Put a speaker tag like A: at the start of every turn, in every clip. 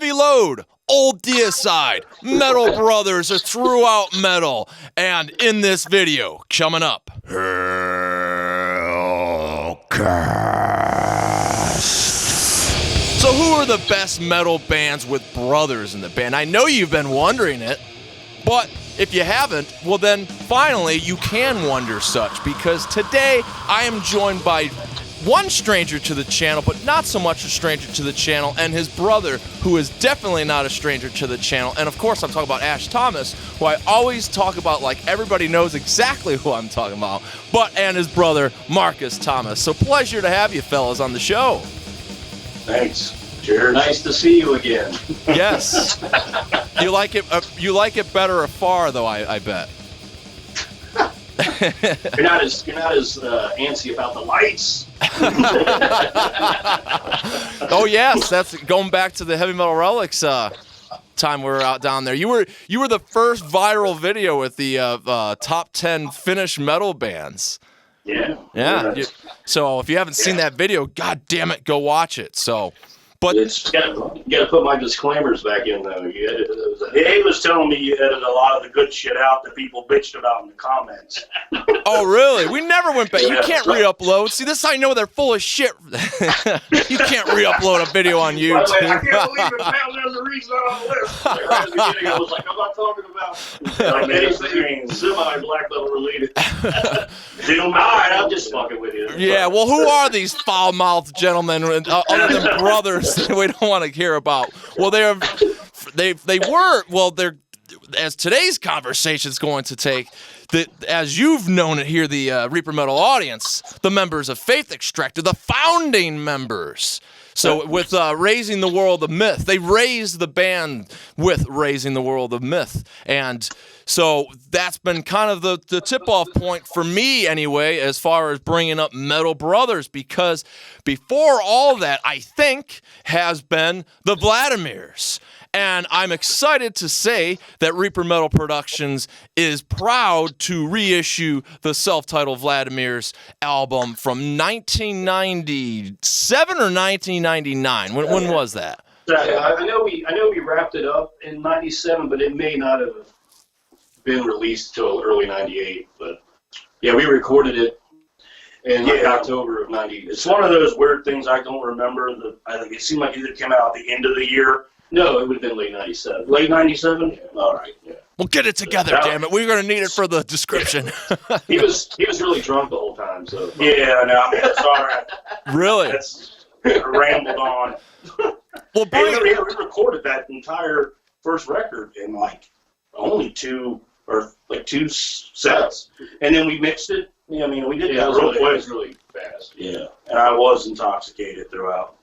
A: Heavy Load, Old Deicide, Metal Brothers are throughout metal. And in this video, coming up, HELLCAST. So who are the best metal bands with brothers in the band? I know you've been wondering it, but if you haven't, well then finally you can wonder such, because today I am joined by one stranger to the channel, but not so much a stranger to the channel, and his brother, who is definitely not a stranger to the channel. And of course I'm talking about Ash Thomas, who I always talk about like everybody knows exactly who I'm talking about, and his brother Marcus Thomas. So pleasure to have you fellas on the show.
B: Thanks. Cheers. Nice to see you again.
A: Yes. You like it better afar, though, I bet.
B: You're not as antsy about the lights.
A: Oh yes, that's going back to the Heavy Metal Relics time we were out down there. You were the first viral video with the top 10 Finnish metal bands. Yeah. So if you haven't seen that video, god damn it, go watch it. So. But
B: you got to put my disclaimers back in, though. He was telling me you edited a lot of the good shit out that people bitched about in the comments.
A: Oh, really? We never went back. You can't re-upload. See, this I know they're full of shit. You can't re-upload a video on YouTube.
B: I can't believe it found as a reason on the list. Right at the beginning, I was like, I'm not talking about anything semi-black metal related. All right, I'm just fucking with you.
A: Yeah, well, who are these foul-mouthed gentlemen other than brothers that we don't want to hear about? Well, they're as today's conversation is going to take, as you've known it here, the Reaper Metal audience, the members of FAITHXTRACTOR, the founding members. So with Raising the World of Myth, they raised the band with Raising the World of Myth. And so that's been kind of the tip-off point for me anyway, as far as bringing up Metal Brothers, because before all that, I think, has been the Vladimirs. And I'm excited to say that Reaper Metal Productions is proud to reissue the self-titled Vladimirs album from 1997 or 1999. When was that?
B: I know we wrapped it up in 97, but it may not have been released till early 98. But yeah, we recorded it in October of 90. It's one of those weird things I don't remember. I think it seemed like it either came out at the end of the year. No, it would have been late 97. Late 97? Yeah. All right, yeah.
A: Well, get it together, damn it. We're going to need it for the description.
B: He was really drunk the whole time, so. Yeah, no, I mean, it's all right.
A: Really?
B: That's rambled on.
A: Well,
B: we recorded that entire first record in like only two sets. And then we mixed it. Yeah, I mean, we did that real quick. It was really fast. Yeah, and I was intoxicated throughout.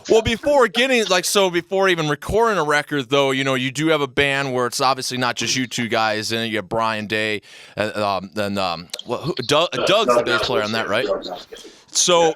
A: Well, before even recording a record, though, you do have a band where it's obviously not just you two guys, and you have Brian Day, and Doug's the bass player on that, right? So,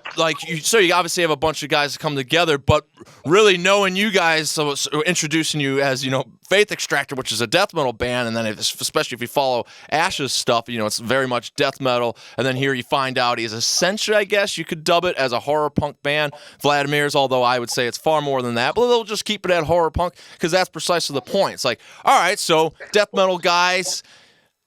A: you obviously have a bunch of guys that come together, but really knowing you guys, so introducing you as, FAITHXTRACTOR, which is a death metal band, and then especially if you follow Ash's stuff, it's very much death metal, and then here you find out he's essentially, I guess you could dub it as a horror punk band, Vladimirs, although I would say it's far more than that, but they'll just keep it at horror punk, because that's precisely the point. It's like, all right, so death metal guys,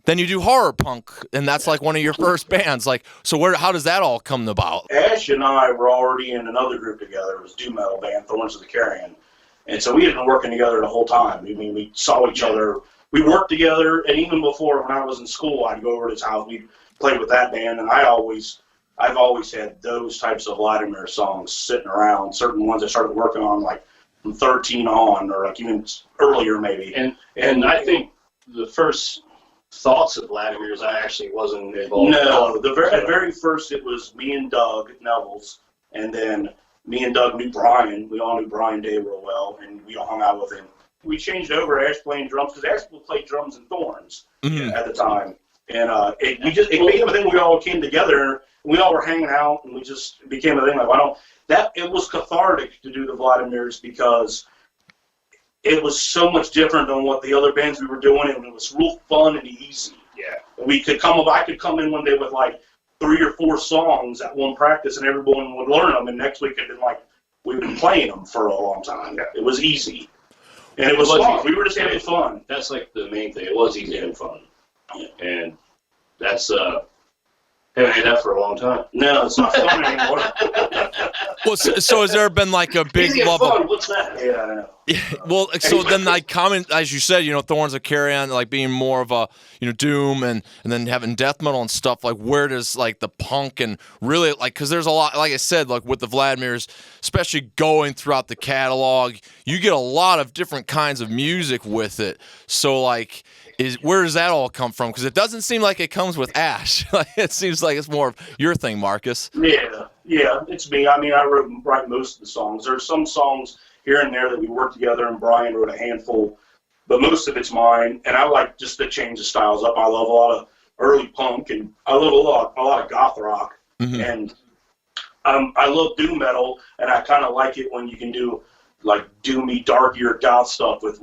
A: then you do horror punk, and that's like one of your first bands. Like, so how does that all come about?
B: Ash and I were already in another group together. It was a doom metal band, Thorns of the Carrion. And so we had been working together the whole time. I mean, we saw each other. We worked together, and even before, when I was in school, I'd go over to his house. We'd play with that band, and I've always had those types of Vladimir songs sitting around, certain ones I started working on, like from 13 on, or like even earlier maybe. And I think the first thoughts of Vladimirs, I actually wasn't involved. No, at very first it was me and Doug Nevels, and then me and Doug knew Brian. We all knew Brian Day real well, and we all hung out with him. We changed over Ash playing drums, because Ash played drums in Thorns at the time. And it became a thing. We all came together, and we all were hanging out, and it became a thing. Like, it was cathartic to do the Vladimirs, because it was so much different than what the other bands we were doing, and it was real fun and easy. Yeah. And I could come in one day with like 3 or 4 songs at one practice, and everyone would learn them, and next week it'd been like we've been playing them for a long time. It was easy. And it was fun. We were just having fun.
C: That's like the main thing. It was easy and fun. And that's, haven't had that for a long time.
B: No, it's not fun anymore.
A: Well, so has there been like a big
B: Easy
A: love
B: and fun.
A: of,
B: What's that? Yeah, I know.
A: well, so then like common, as you said, Thorns of Carrion, like being more of a, doom and then having death metal and stuff, like where does like the punk and really like, cause there's a lot, like I said, like with the Vladimirs, especially going throughout the catalog, you get a lot of different kinds of music with it. So like, where does that all come from? Because it doesn't seem like it comes with Ash. Like it seems like it's more of your thing, Marcus.
B: Yeah, it's me. I mean, I write most of the songs. There's some songs here and there that we worked together, and Brian wrote a handful, but most of it's mine. And I like just to change the styles up. I love a lot of early punk, and I love a lot of goth rock, and I love doom metal, and I kind of like it when you can do like doomy, dark-eared goth stuff with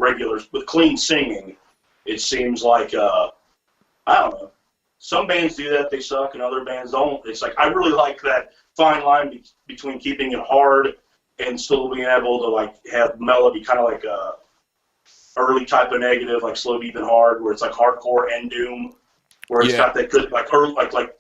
B: clean singing. It seems like, I don't know, some bands do that, they suck, and other bands don't. It's like, I really like that fine line between keeping it hard and still being able to, like, have melody, kind of like a early type of negative, like Slow Deep and Hard, where it's like hardcore and doom, where it's got that good, like, early, like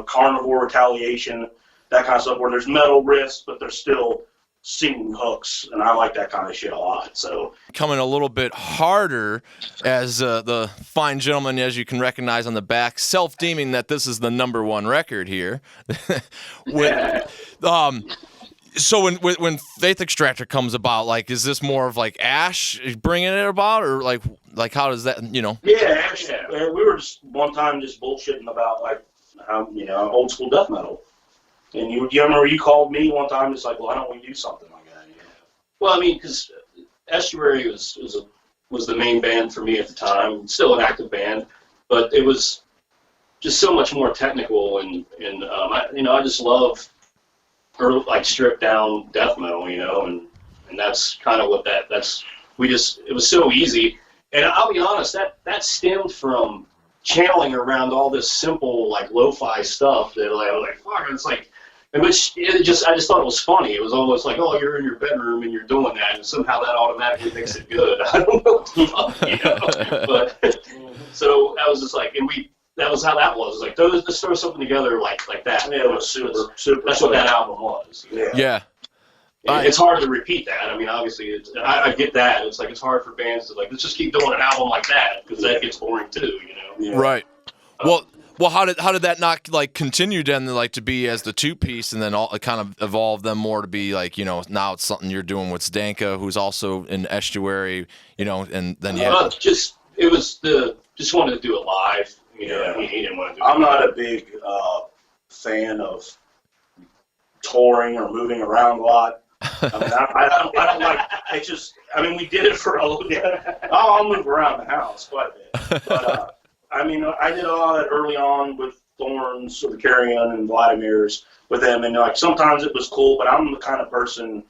B: Carnivore, Retaliation, that kind of stuff, where there's metal riffs, but there's still singing hooks, and I like that kind of shit a lot. So
A: coming a little bit harder, as the fine gentleman, as you can recognize on the back, self-deeming that this is the #1 record here. So when Faith Extractor comes about, like, is this more of like Ash bringing it about, or like how does that,
B: Yeah, Ash. We were just one time just bullshitting about like how old school death metal. And you remember you called me one time, it's like, well, why don't we do something like that? Yeah.
C: Well, I mean, because Estuary was the main band for me at the time, still an active band, but it was just so much more technical, and I just love like stripped down death metal, and that's kind of what it was so easy. And I'll be honest, that stemmed from channeling around all this simple like lo-fi stuff that I was like, fuck, it's like, I just thought it was funny. It was almost like, oh, you're in your bedroom and you're doing that, and somehow that automatically makes it good. I don't know what the fuck, But so that was just like, that was how that was. It was like, let's throw something together like that.
B: Yeah, it was super.
C: That's what that album was.
A: Yeah.
C: It's hard to repeat that. I mean, obviously, I get that. It's like it's hard for bands to like, let's just keep doing an album like that, because that gets boring too,
B: Yeah.
A: Right. Well, how did that not like continue then, like to be as the 2-piece, and then all kind of evolve them more to be like, now it's something you're doing with Zdanka, who's also in Estuary, and then
C: just wanted to do it live. He didn't want to do it.
B: I'm not a big fan of touring or moving around a lot. I mean, I don't like. We did it for a little bit. I'll move around the house quite a bit, but. I did a lot of that early on with Thorns of the Carrion and Vladimirs with them, and like sometimes it was cool, but I'm the kind of person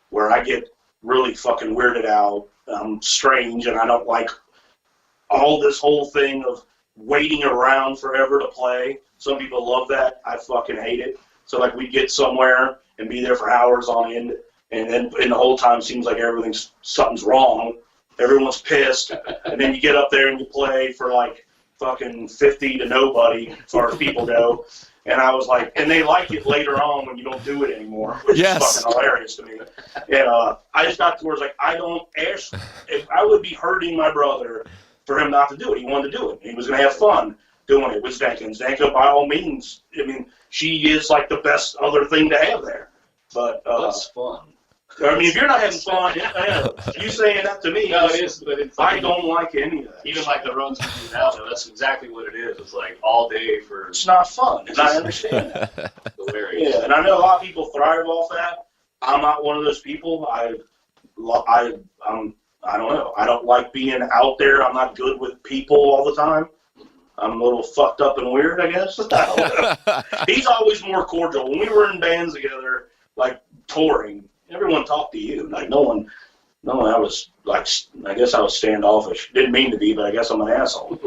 B: where I get really fucking weirded out. I'm strange, and I don't like all this whole thing of waiting around forever to play. Some people love that. I fucking hate it. So like we get somewhere and be there for hours on end, and then the whole time seems like something's wrong. Everyone's pissed, and then you get up there and you play for like fucking 50 to nobody as far as people go. And I was like, and they like it later on when you don't do it anymore, which is fucking hilarious to me. And I just got to where it's like, if I would be hurting my brother for him not to do it. He wanted to do it. He was going to have fun doing it with Zdanka. And Zdanka, by all means, she is like the best other thing to have there. But
C: that's fun.
B: If you're not having fun, you saying that to me,
C: no, it is, but
B: I don't like any of that.
C: Even like the runs we do now, though, that's exactly what it is. It's like all day for.
B: It's not fun, and I understand that.
C: Hilarious.
B: Yeah, and I know a lot of people thrive off that. I'm not one of those people. I don't know. I don't like being out there. I'm not good with people all the time. I'm a little fucked up and weird, I guess. He's always more cordial. When we were in bands together, like touring, everyone talked to you. Like no one, I was like, I guess I was standoffish. Didn't mean to be, but I guess I'm an asshole.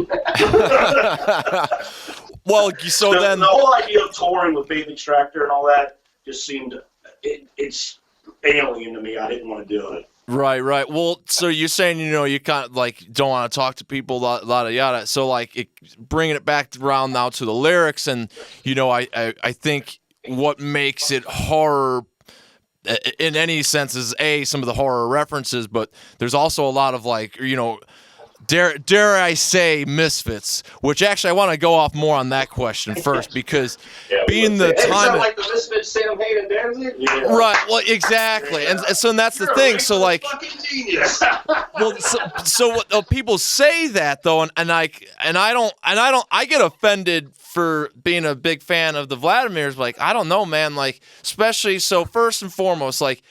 A: Well, so then
B: the whole idea of touring with Faith Extractor and all that just seemed, it's alien to me. I didn't want to do it.
A: Right. Well, so you're saying, you kind of like don't want to talk to people, yada. So like bringing it back around now to the lyrics, and I think what makes it horror in any sense is some of the horror references, but there's also a lot of like, dare I say misfits, which actually I want to go off more on that question first, because being the time
C: like the misfits Sam Hain and Danzig?
B: Yeah.
A: Right, well, exactly. And so that's the thing. So like,
C: fucking genius.
A: well, so what people say that though, and I get offended for being a big fan of the Vladimirs. Like, I don't know, man. Like, especially so first and foremost, like,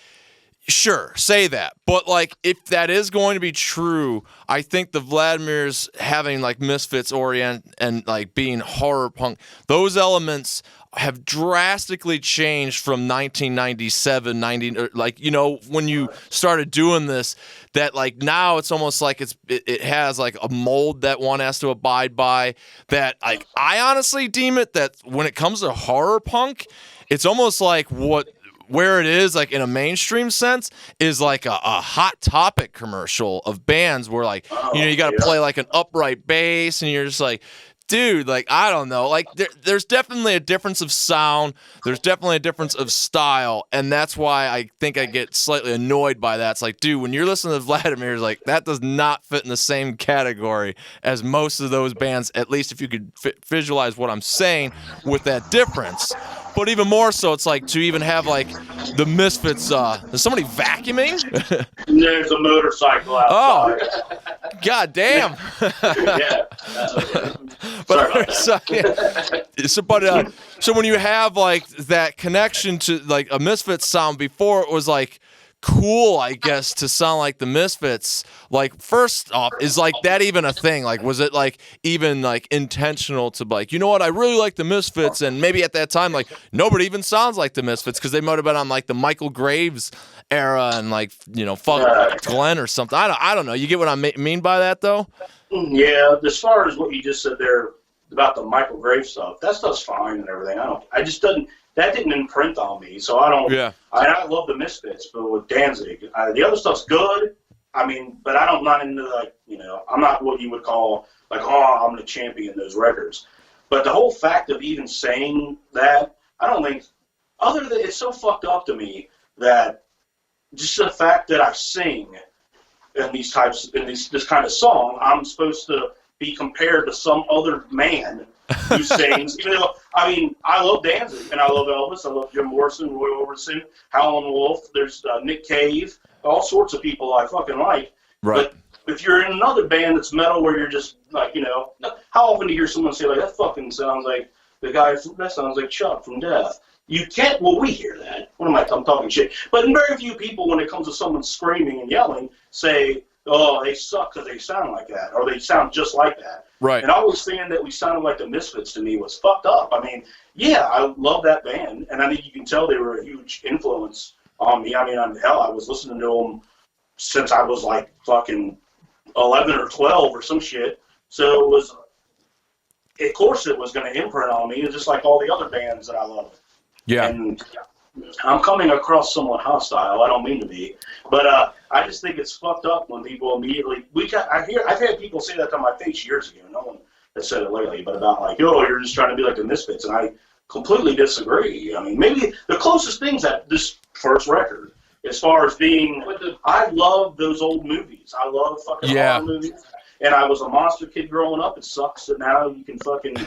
A: sure, say that. But like, if that is going to be true, I think the Vladimirs having like Misfits orient and like being horror punk, those elements have drastically changed from 1997, when you started doing this, that like now it's almost like it has like a mold that one has to abide by, that like I honestly deem it that when it comes to horror punk, it's almost like where it is like in a mainstream sense is like a Hot Topic commercial of bands where like, you got to play like an upright bass and you're just like, dude, like, I don't know. Like, there's definitely a difference of sound. There's definitely a difference of style. And that's why I think I get slightly annoyed by that. It's like, dude, when you're listening to Vladimirs, like, that does not fit in the same category as most of those bands, at least if you could visualize what I'm saying with that difference. But even more so, it's like to even have, like, the Misfits, is somebody vacuuming?
B: There's a motorcycle outside.
A: Oh, god damn.
B: Yeah.
A: But so when you have like that connection to like a Misfits sound, before it was like cool, I guess, to sound like the Misfits. Like, first off, is like that even a thing? Like, was it like even like intentional to like, you know what, I really like the Misfits, and maybe at that time like nobody even sounds like the Misfits because they might have been on like the Michael Graves era and like, fuck Glenn or something. I don't know. You get what I mean by that though?
B: Yeah, as far as what you just said there about the Michael Graves stuff, that stuff's fine and everything. That didn't imprint on me, so I don't.
A: Yeah.
B: I love the Misfits, but with Danzig, the other stuff's good. I mean, but I'm not into like, I'm not what you would call like, I'm going to champion those records. But the whole fact of even saying that, I don't think, other than it's so fucked up to me that just the fact that I sing in this kind of song, I'm supposed to be compared to some other man who sings. Even though, I mean, I love Danzig and I love Elvis, I love Jim Morrison, Roy Orbison, Howlin' Wolf. There's Nick Cave, all sorts of people I fucking like.
A: Right.
B: But if you're in another band that's metal, where you're just like, how often do you hear someone say like, that fucking sounds like the guy that sounds like Chuck from Death? You can't. Well, we hear that. I'm talking shit. But very few people, when it comes to someone screaming and yelling, say, "Oh, they suck because they sound like that," or "They sound just like that."
A: Right.
B: And always saying that we sounded like the Misfits to me was fucked up. I mean, yeah, I love that band, and I think you can tell they were a huge influence on me. I mean, I was listening to them since I was like fucking 11 or 12 or some shit. So it was, of course, it was going to imprint on me, just like all the other bands that I love.
A: Yeah.
B: And I'm coming across somewhat hostile. I don't mean to be, but I just think it's fucked up when people immediately. I've had people say that to my face years ago. No one has said it lately, but about like, "Oh, you're just trying to be like the Misfits," and I completely disagree. I mean, maybe the closest things at this first record, as far as being, I love those old movies. I love fucking horror movies. And I was a monster kid growing up. It sucks that now you can fucking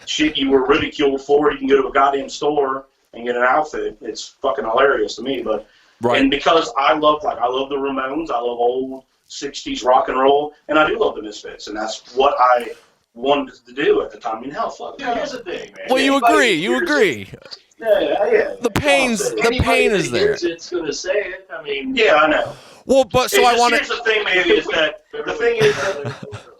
B: shit you were ridiculed for. You can go to a goddamn store and get an outfit. It's fucking hilarious to me. But
A: right.
B: And because I love the Ramones, I love old 60s rock and roll, and I do love the Misfits, and that's what I wanted to do at the time. I mean, hell, fuck. Yeah, here's the thing, man.
A: Well, you agree.
B: Yeah.
A: The pain is there.
C: It's going to say it. I mean,
B: yeah, I know.
A: Well, but so I want to.
B: Here's the thing, maybe, is that the thing is,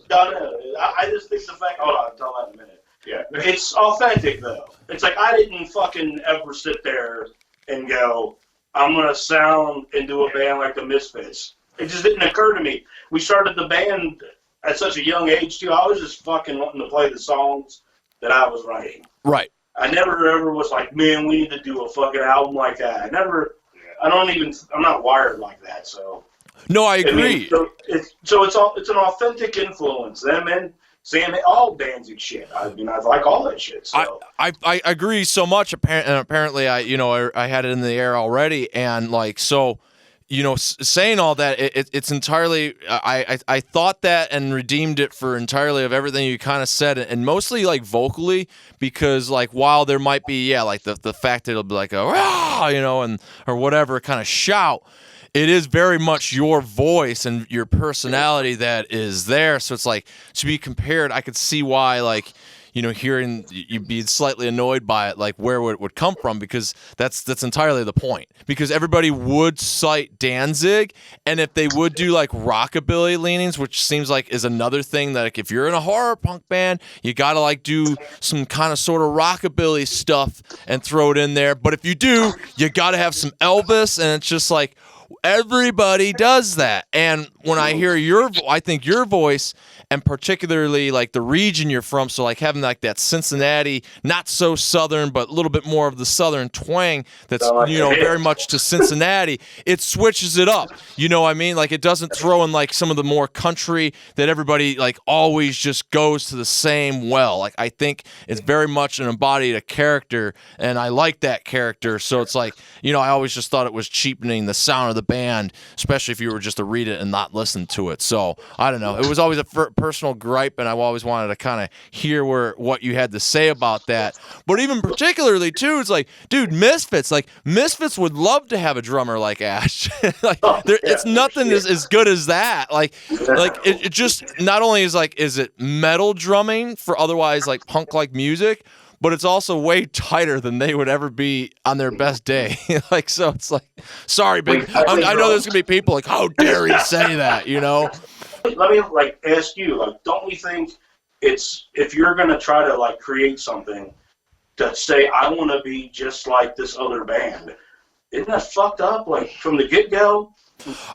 B: I just think the fact. Hold on, I'll tell that in a minute. Yeah, it's authentic though. It's like I didn't fucking ever sit there and go, I'm gonna sound and do a band like the Misfits. It just didn't occur to me. We started the band at such a young age too. I was just fucking wanting to play the songs that I was writing.
A: Right.
B: I never ever was like, man, we need to do a fucking album like that. I never. I'm not wired like that. So
A: No, I agree.
B: It's an authentic influence. Them and Sam, all Danzig shit. I like all that shit. So
A: I agree so much. Apparently, I had it in the air already, and like so. Saying all that, it's entirely. I thought that and redeemed it for entirely of everything you kind of said, and mostly like vocally, because like while there might be like the fact that it'll be like a and or whatever kind of shout, it is very much your voice and your personality that is there. So it's like to be compared, I could see why like. Hearing you'd be slightly annoyed by it, like where it would come from, because that's entirely the point. Because everybody would cite Danzig, and if they would do like rockabilly leanings, which seems like is another thing that like if you're in a horror punk band, you gotta like do some kind of sort of rockabilly stuff and throw it in there. But if you do, you gotta have some Elvis, and it's just like everybody does that. And when I hear I think your voice, and particularly like the region you're from, so like having like that Cincinnati, not so southern, but a little bit more of the southern twang that's, very much to Cincinnati, it switches it up. You know what I mean? Like it doesn't throw in like some of the more country that everybody like always just goes to the same well. Like I think it's very much an embodied a character, and I like that character. So it's like, I always just thought it was cheapening the sound of the band, especially if you were just to read it and not listen to it. So I don't know. It was always a personal gripe, and I always wanted to kind of hear what you had to say about that. But even particularly too, it's like, dude, Misfits would love to have a drummer like Ash. It's nothing as good as that. Like it just not only is it metal drumming for otherwise like punk like music, but it's also way tighter than they would ever be on their best day. Like, so it's like, sorry, big. I know there's gonna be people like, how dare he say that?
B: Let me like ask you, like, don't we think it's if you're gonna try to like create something to say I want to be just like this other band, isn't that fucked up? Like from the get go.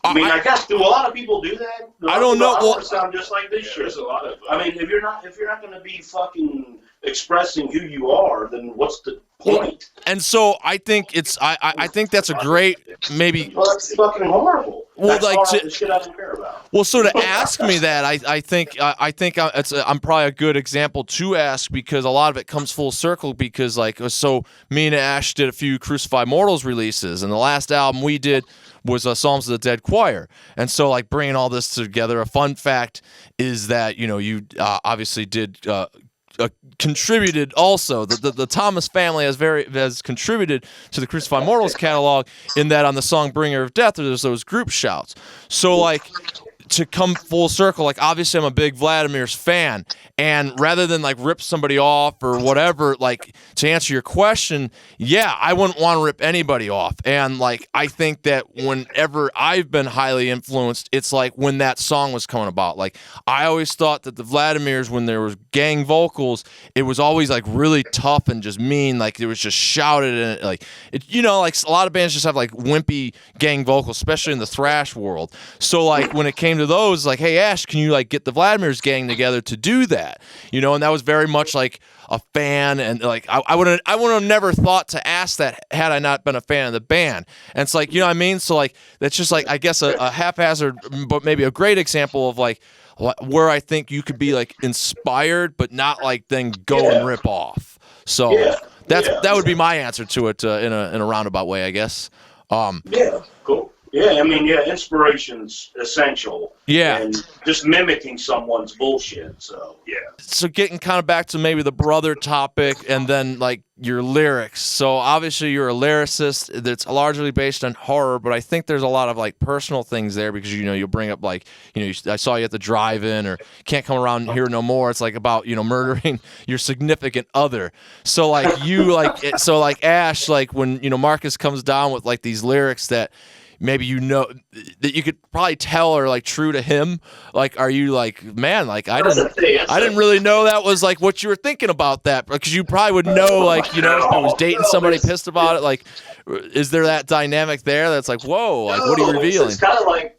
B: I guess do a lot of people do that?
A: I don't know.
B: I want to sound just like this shit.
C: There's a lot of.
B: If you're not going to be fucking expressing who you are, then what's the point?
A: And so I think I think that's a great maybe.
B: Well, that's fucking horrible.
A: Well,
B: that's
A: like
B: the shit I don't care about.
A: Well, so to ask me that, I think I'm probably a good example to ask, because a lot of it comes full circle. Because like, so me and Ash did a few Crucified Mortals releases, and the last album we did was Psalms of the Dead Choir. And so like bringing all this together, a fun fact is that you obviously did. Contributed also. The Thomas family has contributed to the Crucified Mortals catalog, in that on the song Bringer of Death there's those group shouts. So like to come full circle, like obviously I'm a big Vladimirs fan, and rather than like rip somebody off or whatever, like to answer your question, yeah, I wouldn't want to rip anybody off. And like I think that whenever I've been highly influenced, it's like when that song was coming about. Like I always thought that the Vladimirs, when there was gang vocals, it was always like really tough and just mean, like it was just shouted, and like like a lot of bands just have like wimpy gang vocals, especially in the thrash world. So like when it came to those, like, hey Ash, can you like get the Vladimirs gang together to do that? And that was very much like a fan, and like I would have never thought to ask that had I not been a fan of the band. And it's like, what I mean? So like that's just like, I guess a haphazard but maybe a great example of like where I think you could be like inspired but not like then go and rip off. So that would be my answer to it in a roundabout way, I guess.
B: Cool. Yeah, inspiration's essential.
A: Yeah.
B: And just mimicking someone's bullshit, so, yeah.
A: So getting kind of back to maybe the brother topic, and then, like, your lyrics. So, obviously, you're a lyricist that's largely based on horror, but I think there's a lot of, like, personal things there, because, you'll bring up, like, I saw you at the drive-in, or Can't Come Around Here No More. It's, like, about, murdering your significant other. So, like, Ash, like, when, Marcus comes down with, like, these lyrics that maybe that you could probably tell are like true to him, like, are you like, man, like I didn't really know that was like what you were thinking about that, because you probably would know, like, if I was dating somebody pissed about it, like, is there that dynamic there that's like, whoa, like what are you revealing?
B: It's kind of like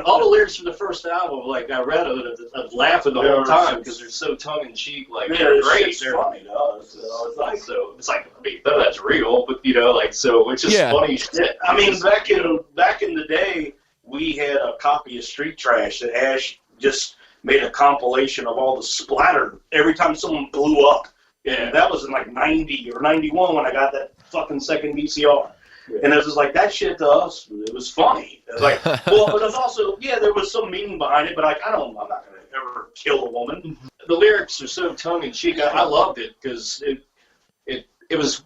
C: All the lyrics from the first album, like I read it, I'm laughing the whole time because they're so tongue in cheek. Like they're great.
B: They're funny to us.
C: It's like I mean, none of that's real, but like so it's just funny shit.
B: I mean, back in the day, we had a copy of Street Trash that Ash just made a compilation of all the splatter every time someone blew up. Yeah, that was in like 90 or 91 when I got that fucking second VCR. Yeah. And it was just like, that shit to us, it was funny. It was like, well, but it was also, there was some meaning behind it, but like, I'm not going to ever kill a woman.
C: The lyrics are so tongue-in-cheek. I loved it because it was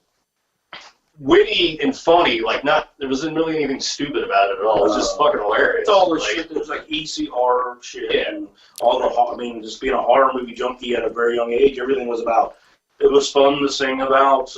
C: witty and funny. Like, there wasn't really anything stupid about it at all. It was just fucking hilarious.
B: It's all the shit that was like easy horror shit. Yeah. And all just being a horror movie junkie at a very young age, everything was about, it was fun to sing about,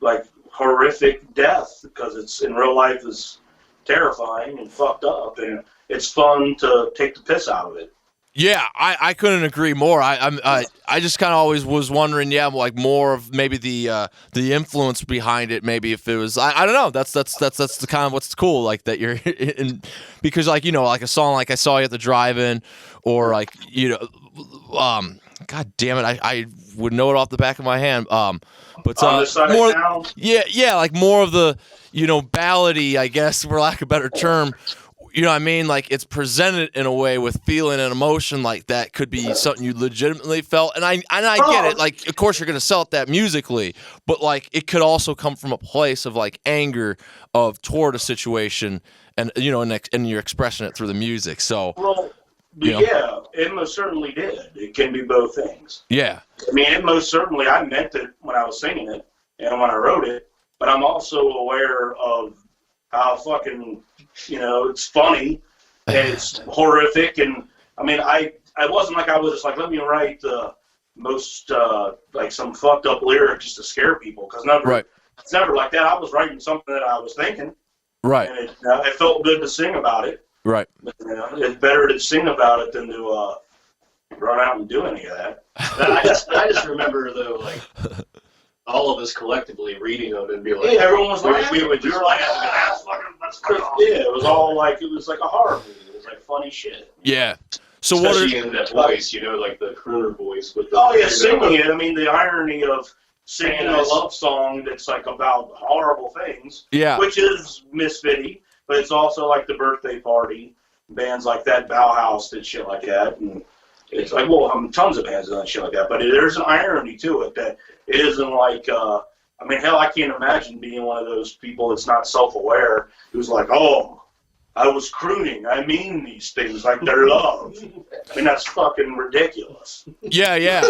B: like, horrific death, because it's in real life is terrifying and fucked up, and it's fun to take the piss out of it.
A: Yeah, I couldn't agree more. I just kind of always was wondering, like more of maybe the influence behind it. Maybe if it was, I don't know. That's the kind of what's cool, like that you're in, because like like a song like I Saw You at the Drive-In, or like God damn it, I would know it off the back of my hand. But
B: On this side
A: more,
B: of town?
A: yeah, like more of the ballady, I guess, for lack of a better term. You know what I mean? Like, it's presented in a way with feeling and emotion like that could be something you legitimately felt. And I get it. Like, of course, you're going to sell it that musically, but, like, it could also come from a place of, like, anger toward a situation and, and you're expressing it through the music. So,
B: well, yeah, it most certainly did. It can be both things.
A: Yeah.
B: I mean, it most certainly, I meant it when I was singing it and when I wrote it, but I'm also aware of how fucking, it's funny and it's horrific. And I mean, I wasn't like I was just like, let me write the most, like some fucked up lyric just to scare people. Cause it's never like that. I was writing something that I was thinking.
A: Right.
B: And it felt good to sing about it.
A: Right.
B: But, it's better to sing about it than to, run out and do any of that.
C: I just remember though, like, all of us collectively reading them and be like,
B: everyone was like,
C: we would just like,
B: that's crazy. Yeah, it was like a horror movie. It was like funny shit.
A: Yeah. So
C: especially in that voice, like the crooner voice with
B: the singing it. I mean, the irony of singing a love song that's like about horrible things.
A: Yeah.
B: Which is misfitty, but it's also like the birthday party. Bands like that, Bauhaus did shit like that, and it's like, tons of bands done shit like that. But there's an irony to it that it isn't like, I mean, hell, I can't imagine being one of those people that's not self-aware who's like, oh, I was crooning. I mean these things like they're love. I mean, that's fucking ridiculous.
A: Yeah.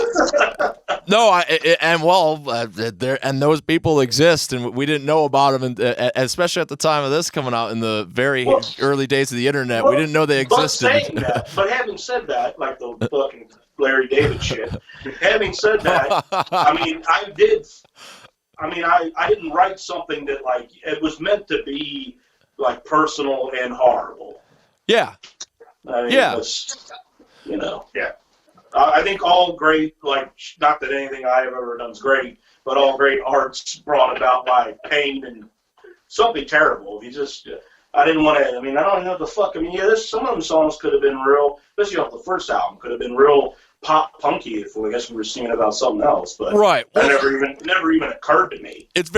A: No, and those people exist, and we didn't know about them, and especially at the time of this coming out in the very early days of the internet, we didn't know they existed.
B: But having said that, like the fucking Larry David shit. Having said that, I mean, I didn't write something that like it was meant to be like personal and horrible.
A: Yeah.
B: I mean, it was, yeah. I think all great, like, not that anything I have ever done is great, but all great art's brought about by pain and something terrible. I didn't want to, I mean, I don't even know what the fuck, I mean, some of them songs could have been real, especially off the first album, could have been real pop punky if I guess we were singing about something else, but
A: right.
B: That never even occurred to me.
A: It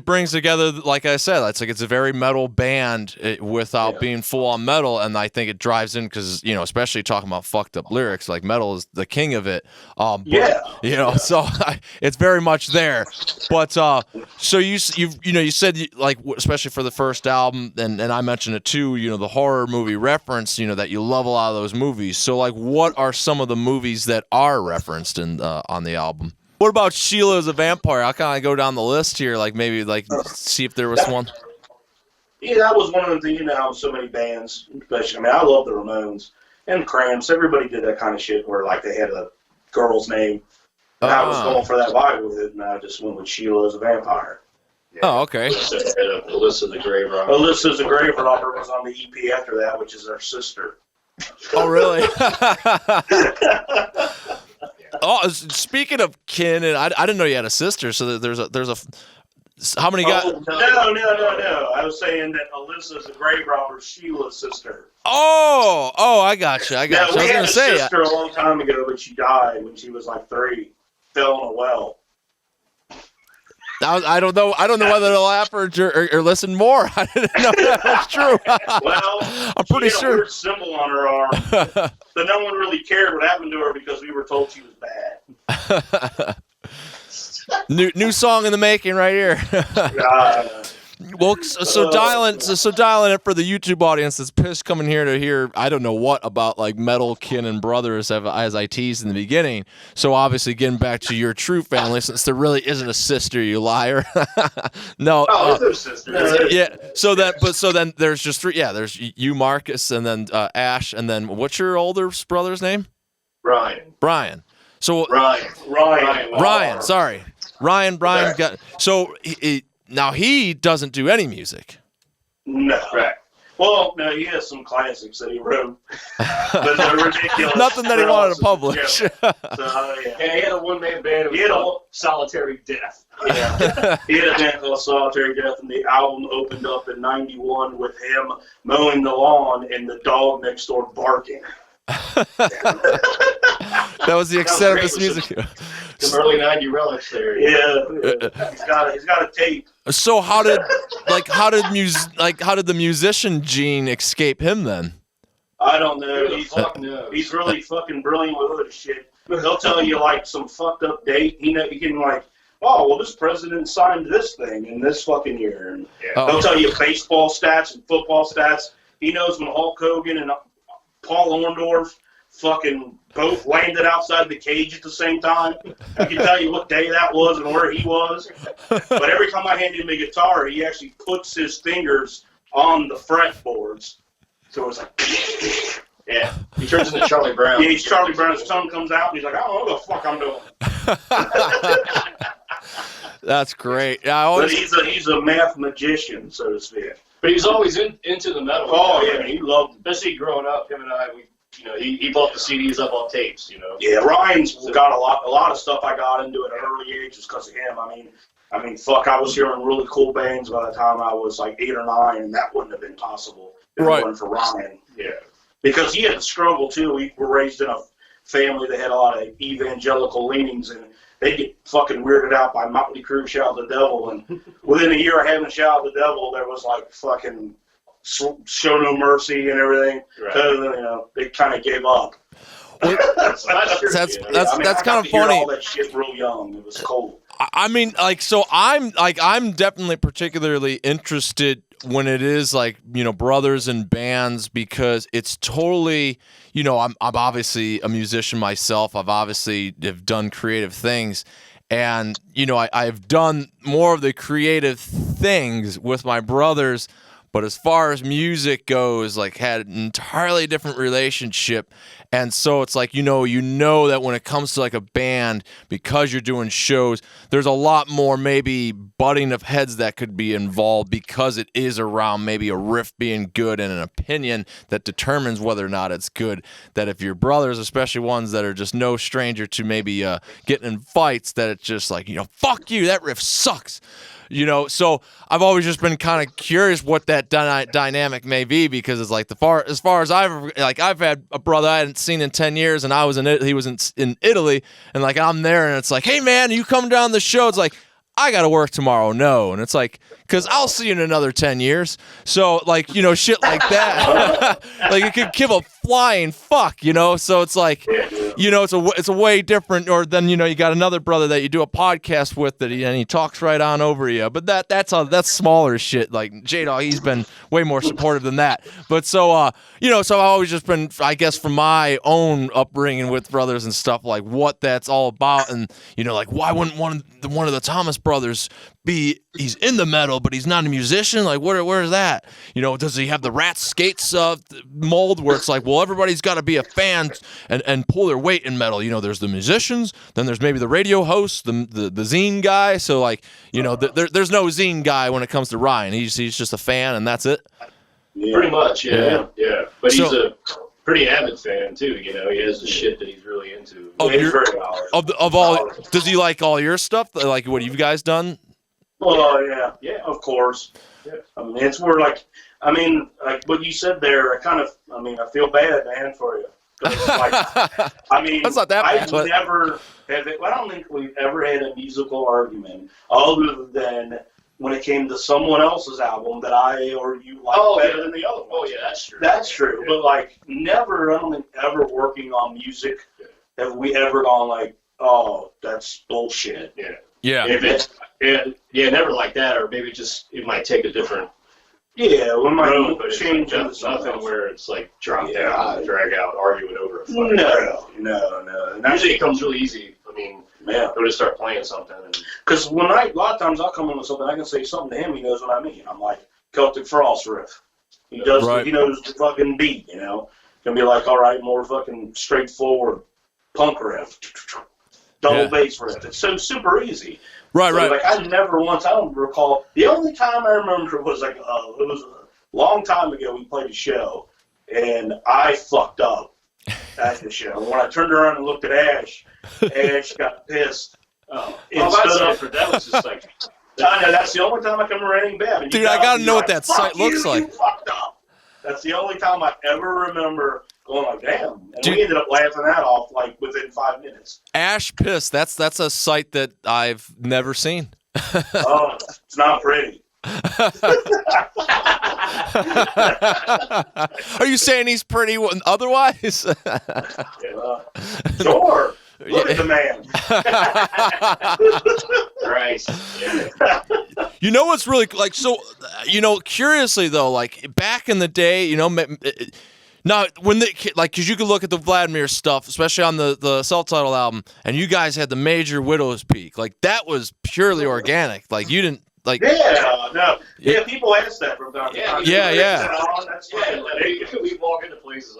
A: brings together, like I said, it's a very metal band without being full on metal, and I think it drives in because especially talking about fucked up lyrics, like metal is the king of it. So it's very much there. But so you said like especially for the first album, and I mentioned it too. The horror movie reference. That you love a lot of those movies. So like, what are some of the movies that are referenced in on the album? What about Sheila as a Vampire? I'll kind of go down the list here, like maybe like see if there was one.
B: Yeah, that was one of the how so many bands, especially. I mean, I love the Ramones and Cramps. Everybody did that kind of shit where like they had a girl's name. And I was going for that vibe with it, and I just went with Sheila as a Vampire.
C: Yeah.
A: Oh, okay.
C: Alyssa the Grave Robber.
B: Alyssa the Grave Robber was on the EP after that, which is her sister.
A: Oh, really? Oh, speaking of kin, and I didn't know you had a sister. So there's a How many guys?
B: Oh, no. I was saying that Alyssa's a grave robber, Sheila's sister.
A: Oh, I got you. I was
B: We had
A: gonna
B: a
A: say.
B: sister a long time ago, but she died when she was like 3. Fell in a well.
A: I don't know whether to laugh or listen more. I didn't know that was true.
B: Well,
A: I'm pretty
B: she had
A: sure.
B: a weird symbol on her arm, but no one really cared what happened to her because we were told she was bad.
A: New song in the making right here. Well, so dialing it for the YouTube audience that's pissed coming here to hear I don't know what about like metal kin and brothers as I teased in the beginning. So obviously getting back to your true family, since there really isn't a sister, you liar. No.
B: Oh, there's no sister.
A: Yeah. So then there's just 3. Yeah. There's you, Marcus, and then Ash, and then what's your older brother's name? Brian. So Ryan. Sorry, Ryan. Brian got so now he doesn't do any music.
B: No. Right. Well, no, he has some classics that he wrote, but they're ridiculous.
A: Nothing that he wanted to publish.
B: So,
C: Yeah, he had a one-man band. He had a Solitary Death.
B: Yeah. He had a band called Solitary Death, and the album opened up in '91 with him mowing the lawn and the dog next door barking.
A: That was the extent of his music.
C: Some early '90s relics there.
B: Yeah, he's got a tape.
A: So how did the musician gene escape him then?
B: I don't know. He's really fucking brilliant with other shit. He'll tell you like some fucked up date. He can like, oh well, this president signed this thing in this fucking year. And he'll tell you baseball stats and football stats. He knows when Hulk Hogan and Paul Orndorff fucking both landed outside the cage at the same time. I can tell you what day that was and where he was. But every time I hand him a guitar, he actually puts his fingers on the fretboards. So it's like,
C: yeah. He turns into Charlie Brown.
B: Yeah, he's Charlie Brown. His tongue comes out, and he's like, I don't know what the fuck I'm doing.
A: That's great. Yeah,
B: but he's a math magician, so to speak.
C: But he was always into the metal.
B: Oh, yeah, he loved it.
C: Especially growing up, him and I, he bought the CDs up on tapes,
B: Yeah, Ryan's got a lot of stuff I got into at an early age just because of him. I mean, fuck, I was hearing really cool bands by the time I was like 8 or 9, and that wouldn't have been possible if it wasn't for Ryan. Yeah. Because he had to struggle, too. We were raised in a family that had a lot of evangelical leanings, and they get fucking weirded out by Motley Crue, Shout at the Devil, and within a year of having Shout at the Devil, there was like fucking Show No Mercy and everything. Right. So, they kind of gave up.
A: Well, that's kind of funny.
B: All that shit real young. It was cool.
A: I mean, so I'm definitely particularly interested when it is like, brothers and bands, because it's totally, I'm obviously a musician myself. I've obviously have done creative things, and, I've done more of the creative things with my brothers. But as far as music goes, like, had an entirely different relationship. And so it's like, that when it comes to like a band, because you're doing shows, there's a lot more maybe butting of heads that could be involved, because it is around maybe a riff being good and an opinion that determines whether or not it's good. That if your brothers, especially ones that are just no stranger to maybe getting in fights, that it's just like, fuck you, that riff sucks. So I've always just been kind of curious what that dynamic may be, because it's like as far as I've had a brother I hadn't seen in 10 years, and he was in Italy, and like I'm there, and it's like, hey man, you come down the show? It's like, I gotta work tomorrow. No. And it's like, because I'll see you in another 10 years. So like, shit like that. Like, it could give a flying fuck, So it's like, it's a way different. Or then, you got another brother that you do a podcast with and he talks right on over you. But that's smaller shit. Like J-Dog, he's been way more supportive than that. But so, so I've always just been, I guess, from my own upbringing with brothers and stuff, like what that's all about. And, like, why wouldn't one of the Thomas brothers he's in the metal, but he's not a musician? Like, where is that? Does he have the Rat Skates mold where it's like, well, everybody's got to be a fan and pull their weight in metal? There's the musicians, then there's maybe the radio host, the zine guy. So like, there's no zine guy when it comes to Ryan. He's just a fan, and that's it.
C: Yeah. Pretty much, yeah. But he's a pretty avid fan too. He has the shit that he's really into.
A: Of all, does he like all your stuff? Like what have you guys done?
B: Oh yeah, of course.
C: Yeah.
B: I mean, it's where like what you said there. I feel bad, man, for you. 'Cause it's like,
A: That's not that bad.
B: I don't think we've ever had a musical argument other than when it came to someone else's album that I or you like better than the other one.
C: Oh yeah, that's true.
B: That's true.
C: Yeah.
B: But like, never. I don't think ever working on music have we ever gone like, oh, that's bullshit.
C: Yeah.
A: Yeah.
C: If it's never like that, or maybe just it might take a different
B: Yeah, we might
C: road, but
B: change
C: it's
B: into something
C: nothing where it's like drop
B: Yeah.
C: down, drag out, arguing over a fucking
B: No.
C: Usually it comes really easy. I mean,
B: Yeah.
C: go to start playing something. And,
B: Because a lot of times I'll come in with something, I can say something to him, he knows what I mean. I'm like, Celtic Frost riff. He does.
A: Right.
B: He knows the fucking beat, you know? Gonna be like, all right, more fucking straightforward punk riff. Double bass riff. It's so super easy.
A: Right.
B: So, like, I don't recall. The only time I remember was like, it was a long time ago we played a show, and I fucked up at the show. When I turned around and looked at Ash, Ash got pissed.
C: that was just like.
B: I know, that's the only time I can remember anything bad. And
A: Dude, I gotta know what that site looks like.
B: You fucked up. That's the only time I ever remember going like, damn. And
A: Dude.
B: we ended up laughing that off like within 5 minutes.
A: Ash Piss. That's a site that I've never seen.
B: Oh, it's not pretty.
A: Are you saying he's pretty otherwise?
B: Sure. Look at the man.
C: Right. Yeah.
A: You know what's really like, so, curiously though, like back in the day, now when because you could look at the Vladimirs stuff, especially on the self-titled album, and you guys had the major Widow's Peak, like that was purely organic. Like you didn't like.
B: Yeah, people ask that from time to time. That's
C: we walk into places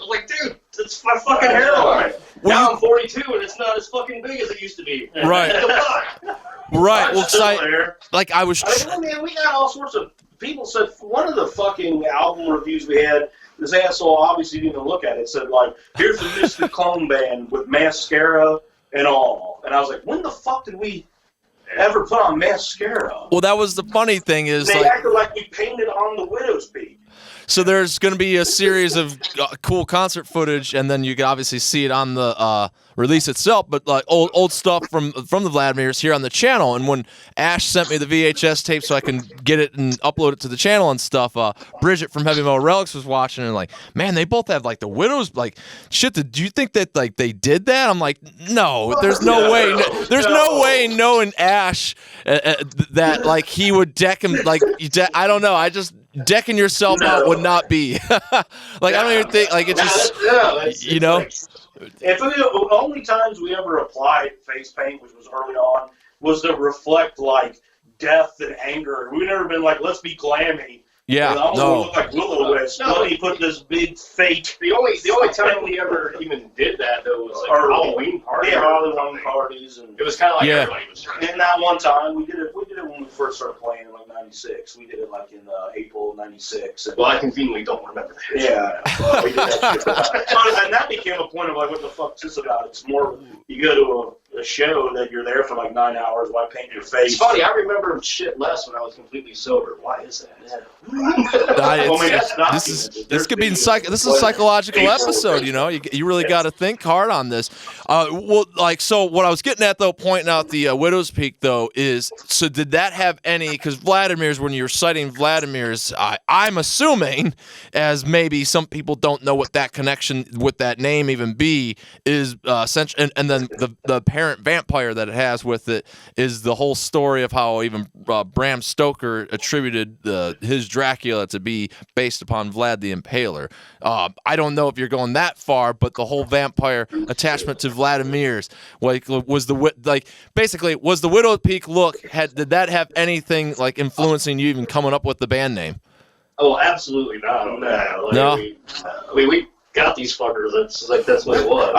C: like, dude, it's my fucking hairline. Now I'm 42 and it's not as fucking big as it used to be.
A: Right. Right. Well, I was.
B: We got all sorts of people said one of the fucking album reviews we had. This asshole obviously didn't even look at it. Said like, here's the Mystic Clone Band with mascara and all. And I was like, when the fuck did we ever put on mascara?
A: Well, that was the funny thing is
B: they acted like we painted on the Widow's Peak.
A: So there's going to be a series of cool concert footage, and then you can obviously see it on the release itself. But like old stuff from the Vladimirs here on the channel. And when Ash sent me the VHS tape so I can get it and upload it to the channel and stuff, Bridget from Heavy Metal Relics was watching and like, man, they both have like the Widows. Like, shit. Do you think that like they did that? I'm like, no. There's no way. There's no way knowing Ash that like he would deck him like I don't know. I just. Decking yourself out would not be like I don't even think like it's just
B: If the only times we ever applied face paint, which was early on, was to reflect like death and anger. We've never been like, let's be glammy.
A: Yeah,
B: no. Look like Will-O-Wisp. Let me put this big fake.
C: The only time we ever even did that though was like Halloween parties.
B: Yeah, Halloween parties, and
C: it was kind of like everybody was trying.
B: And that one time we did it when we first started playing in like '96. We did it like in April of '96.
C: Well, I conveniently don't remember that.
B: Yeah, well, we did that shit. And that became a point of like, what the fuck is this about? It's more you go to a show that you're there for like 9 hours. Why paint your face?
C: It's funny. I remember shit less when I was completely sober. Why is that?
A: This could be this is a psychological episode. You really got to think hard on this. So what I was getting at though, pointing out the Widow's Peak though, is so did that have any? Because Vladimirs, when you're citing Vladimirs, I'm assuming, as maybe some people don't know what that connection with that name even be is essential, and then the parent vampire that it has with it is the whole story of how even Bram Stoker attributed his Dracula to be based upon Vlad the Impaler. I don't know if you're going that far, but the whole vampire attachment to Vladimirs, was the Widow's Peak look? Did that have anything like influencing you even coming up with the band name?
C: Oh, absolutely not. No. We got these fuckers. That's what it was.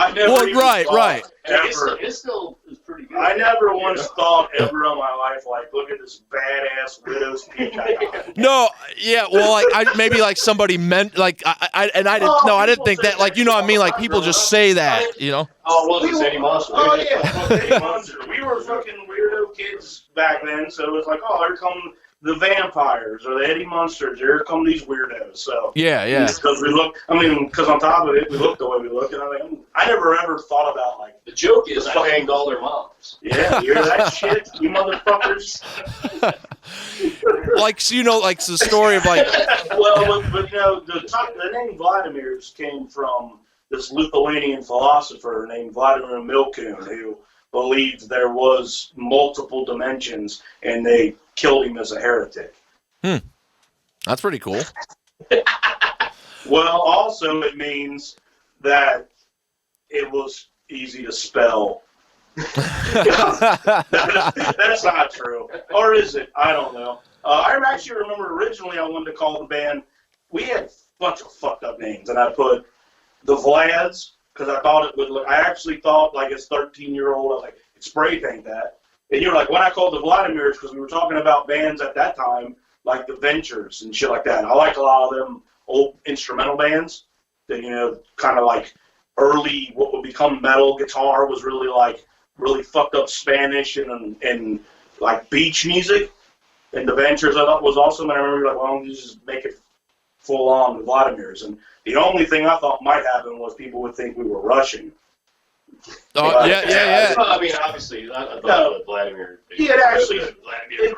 A: Right.
C: It's still pretty good.
B: I never once thought ever in my life, like, look at this badass Widow's Peak I got.
A: No, yeah, well, like maybe like somebody meant like I didn't think that, like, you know what I mean, like people just say that, you know.
C: Oh, well, it's Eddie Monster.
B: Oh yeah, Eddie Monster. We were fucking weirdo kids back then, so it was like, oh, here come the vampires or the Eddie Monsters. Here come these weirdos. So
A: Yeah.
B: because we look, because on top of it, we look the way we look, and I never ever thought about like
C: the joke is I banged all their moms.
B: Yeah, you hear that shit, you motherfuckers.
A: Like, so, you know, like the story of like.
B: Well, but you know, the name Vladimirs came from this Lithuanian philosopher named Vladimir Milkun, who believed there was multiple dimensions, and they killed him as a heretic.
A: That's pretty cool.
B: Well, also it means that it was easy to spell. That's not true. Or is it? I don't know. I actually remember originally I wanted to call the band, we had a bunch of fucked up names, and I put the Vlads, because I thought it would look, I actually thought, like, as 13-year-old, I was like, spray paint that. And you were like, when I called the Vladimirs, because we were talking about bands at that time, like the Ventures and shit like that. And I like a lot of them old instrumental bands that, you know, kind of like early, what would become metal guitar was really like, really fucked up Spanish and like beach music. And the Ventures I thought was awesome. And I remember like, why don't you just make it full on the Vladimirs? And the only thing I thought might happen was people would think we were Russian.
A: Oh, yeah.
C: Well, I mean, obviously, I thought Vladimir.
B: He had actually.
C: Vladimir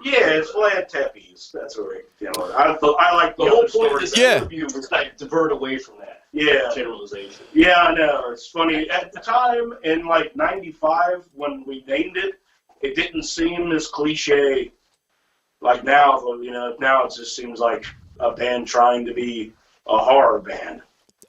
B: Yeah, it's Vlad Tepes. That's what you know. I like
C: the whole point of this
A: Yeah.
C: interview was like divert away from that.
B: Yeah.
C: Generalization.
B: Yeah, I know. It's funny. At the time, in like '95, when we named it, it didn't seem as cliche. Like now, you know, now it just seems like a band trying to be a horror band.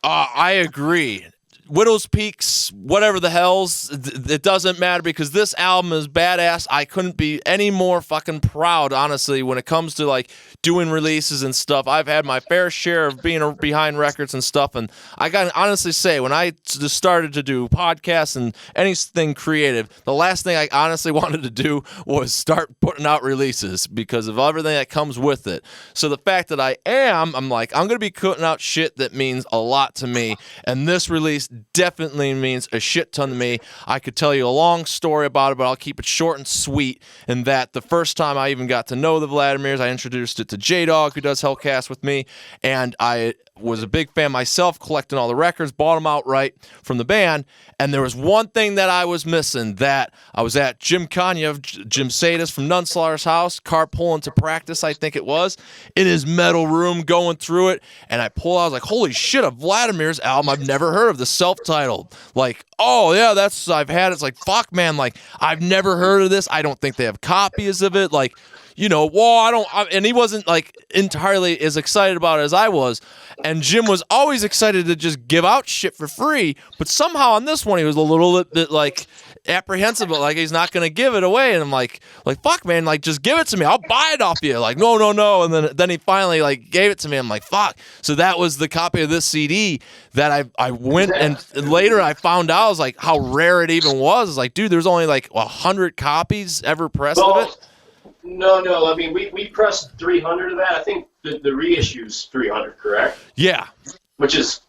A: I agree. Widow's Peaks, whatever the hell's, it doesn't matter because this album is badass. I couldn't be any more fucking proud, honestly, when it comes to like doing releases and stuff. I've had my fair share of being behind records and stuff, and I gotta honestly say, when I just started to do podcasts and anything creative, the last thing I honestly wanted to do was start putting out releases because of everything that comes with it. So the fact that I'm like, I'm gonna be putting out shit that means a lot to me, and this release definitely means a shit ton to me. I could tell you a long story about it, but I'll keep it short and sweet. In that the first time I even got to know the Vladimirs, I introduced it to J-Dog, who does HELLCAST with me, and I was a big fan myself, collecting all the records, bought them outright from the band, and there was one thing that I was missing, that I was at Jim Kanya, Jim Sadis from Nunslaughter's house, carpooling to practice, I think it was, in his metal room, going through it, and I pulled out, I was like, holy shit, a Vladimirs album I've never heard of, the self-titled, like, oh yeah, I've had it. It's like, fuck man, like, I've never heard of this, I don't think they have copies of it, like, you know, and he wasn't like entirely as excited about it as I was. And Jim was always excited to just give out shit for free. But somehow on this one, he was a little bit like apprehensive, but like he's not going to give it away. And I'm like, fuck, man, like just give it to me. I'll buy it off you. Like, no. And then he finally like gave it to me. I'm like, fuck. So that was the copy of this CD that I went and later I found out, I was like, how rare it even was. It's like, dude, there's only like 100 copies ever pressed of it.
C: No. I mean, we pressed 300 of that. I think the reissue's 300, correct?
A: Yeah.
C: Which is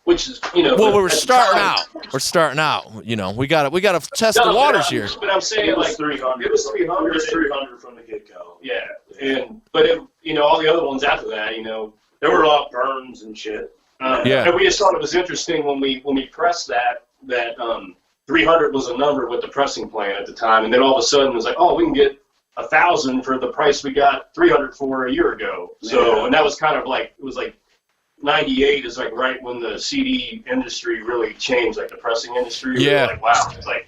C: you know.
A: Well, we're starting out. We're starting out. You know, we got to test the waters here.
C: But I'm saying
B: It was
C: like
B: 300.
C: It was 300.
B: It was 300 from the get-go.
C: Yeah, but you know, all the other ones after that, you know,
B: There were a lot of burns and shit.
A: Yeah.
C: And we just thought it was interesting when we pressed that 300 was a number with the pressing plan at the time, and then all of a sudden it was like, oh, we can get 1,000 for the price we got 300 for a year ago. So, and that was kind of like, it was like 98 is like right when the CD industry really changed, like the pressing industry.
A: Yeah.
C: We were like, wow, it's like,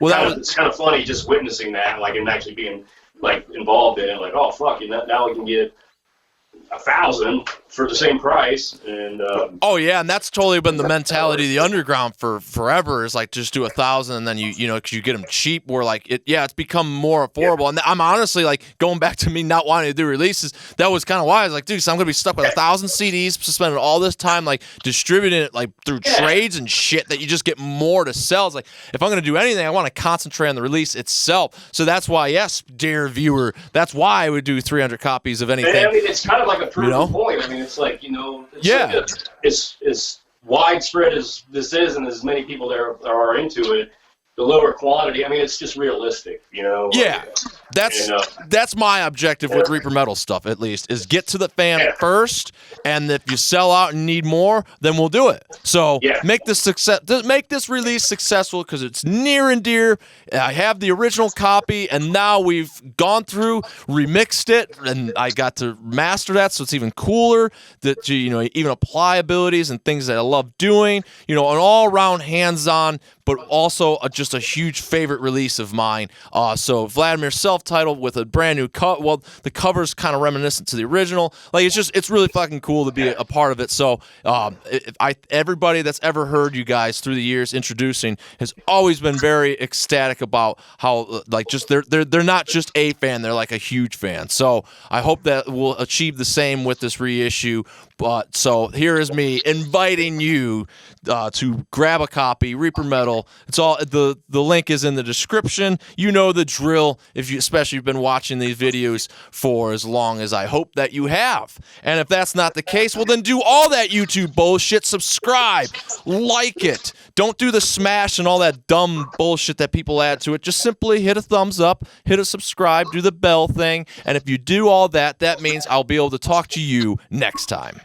C: it's kind of funny just witnessing that, like, and actually being like involved in it. Like, oh fuck, now we can get 1,000 for the same price. And
A: oh yeah, and that's totally been the mentality of the underground for forever. Is like just do 1,000 and then you know, because you get them cheap. Where like it's become more affordable. And I'm honestly like going back to me not wanting to do releases. That was kind of why I was like, dude, so I'm gonna be stuck with 1,000 CDs, spending all this time like distributing it like through trades and shit that you just get more to sell. It's like if I'm gonna do anything, I want to concentrate on the release itself. So that's why, yes, dear viewer, that's why I would do 300 copies of anything.
C: And I mean, it's kind of like a proven point. I mean, it's like, you know, it's as widespread as this is, and as many people there are into it, the lower quantity. I mean, it's just realistic, you know.
A: Yeah, that's my objective with Reaper Metal stuff. At least is get to the fan first, and if you sell out and need more, then we'll do it. So make this release successful because it's near and dear. I have the original copy, and now we've gone through, remixed it, and I got to master that, so it's even cooler. That you know, even apply abilities and things that I love doing. You know, an all-around hands-on, but also just a huge favorite release of mine. So Vladimirs self-titled with a brand new cut. Well, the cover's kind of reminiscent to the original. Like it's really fucking cool to be a part of it. So everybody that's ever heard you guys through the years introducing has always been very ecstatic about how like just they're not just a fan, they're like a huge fan. So I hope that we'll achieve the same with this reissue. But so here is me inviting you to grab a copy, Reaper Metal. It's all the link is in the description. You know the drill. If you especially have been watching these videos for as long as I hope that you have. And if that's not the case, well then do all that YouTube bullshit. Subscribe, like it. Don't do the smash and all that dumb bullshit that people add to it. Just simply hit a thumbs up, hit a subscribe, do the bell thing, and if you do all that, that means I'll be able to talk to you next time.